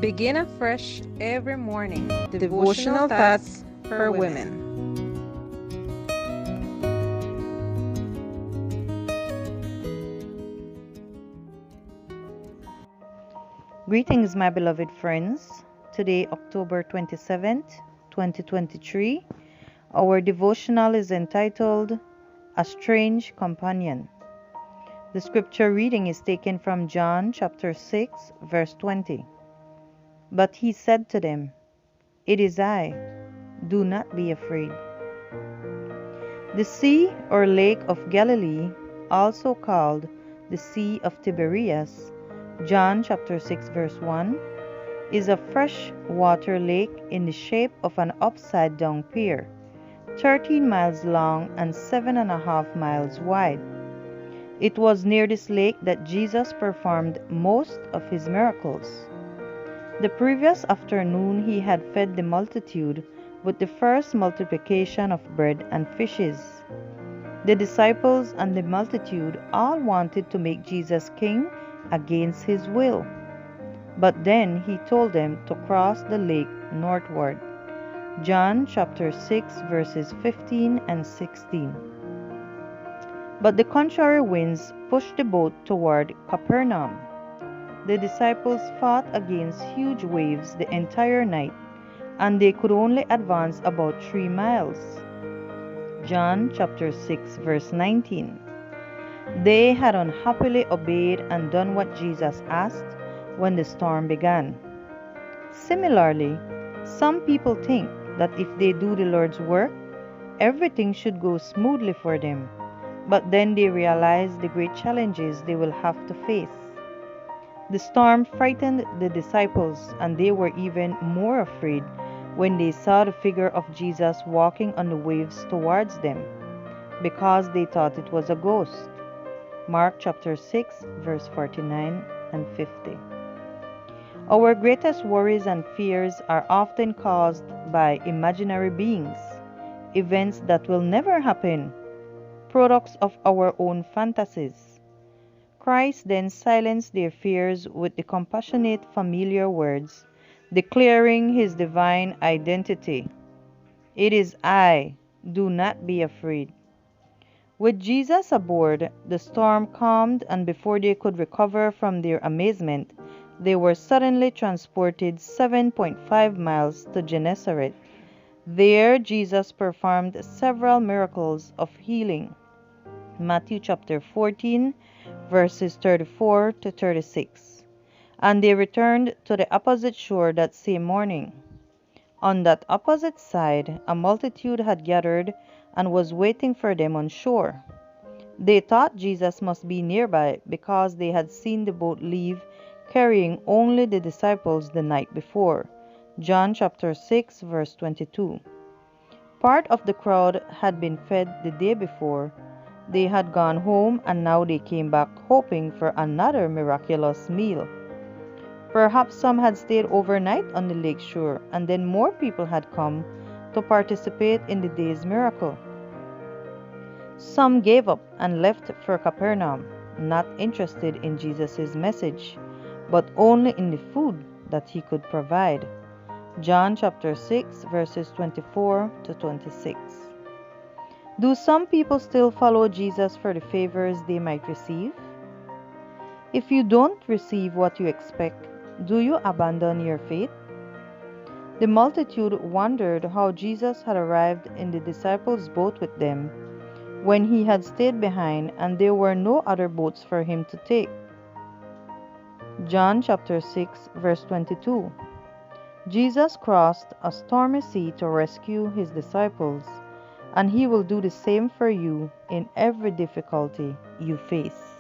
Begin afresh every morning. Devotional thoughts for women. Greetings, my beloved friends. Today, October 27th, 2023, our devotional is entitled A Strange Companion. The scripture reading is taken from John chapter 6, verse 20. But he said to them, "It is I, do not be afraid." The Sea or Lake of Galilee, also called the Sea of Tiberias, John chapter 6 verse 1, is a freshwater lake in the shape of an upside-down pear, 13 miles long and 7.5 miles wide. It was near this lake that Jesus performed most of his miracles. The previous afternoon he had fed the multitude with the first multiplication of bread and fishes. The disciples and the multitude all wanted to make Jesus king against his will. But then he told them to cross the lake northward. John chapter 6 verses 15 and 16. But the contrary winds pushed the boat toward Capernaum. The disciples fought against huge waves the entire night, and they could only advance about 3 miles. John chapter 6 verse 19. They had unhappily obeyed and done what Jesus asked when the storm began. Similarly, some people think that if they do the Lord's work, everything should go smoothly for them, but then they realize the great challenges they will have to face. The storm frightened the disciples, and they were even more afraid when they saw the figure of Jesus walking on the waves towards them, because they thought it was a ghost. Mark chapter 6 verse 49 and 50. Our greatest worries and fears are often caused by imaginary beings, events that will never happen, products of our own fantasies. Christ then silenced their fears with the compassionate familiar words, declaring his divine identity. "It is I, do not be afraid." With Jesus aboard, the storm calmed, and before they could recover from their amazement, they were suddenly transported 7.5 miles to Gennesaret. There, Jesus performed several miracles of healing. Matthew chapter 14, verses 34 to 36. And they returned to the opposite shore that same morning. On that opposite side, a multitude had gathered and was waiting for them on shore. They thought Jesus must be nearby because they had seen the boat leave carrying only the disciples the night before. John chapter 6 verse 22. Part of the crowd had been fed the day before. They had gone home, and now they came back hoping for another miraculous meal. Perhaps some had stayed overnight on the lake shore, and then more people had come to participate in the day's miracle. Some gave up and left for Capernaum, not interested in Jesus' message, but only in the food that he could provide. John chapter 6 verses 24 to 26. Do some people still follow Jesus for the favors they might receive? If you don't receive what you expect, do you abandon your faith? The multitude wondered how Jesus had arrived in the disciples' boat with them when he had stayed behind and there were no other boats for him to take. John chapter 6 verse 22. Jesus crossed a stormy sea to rescue his disciples, and he will do the same for you in every difficulty you face.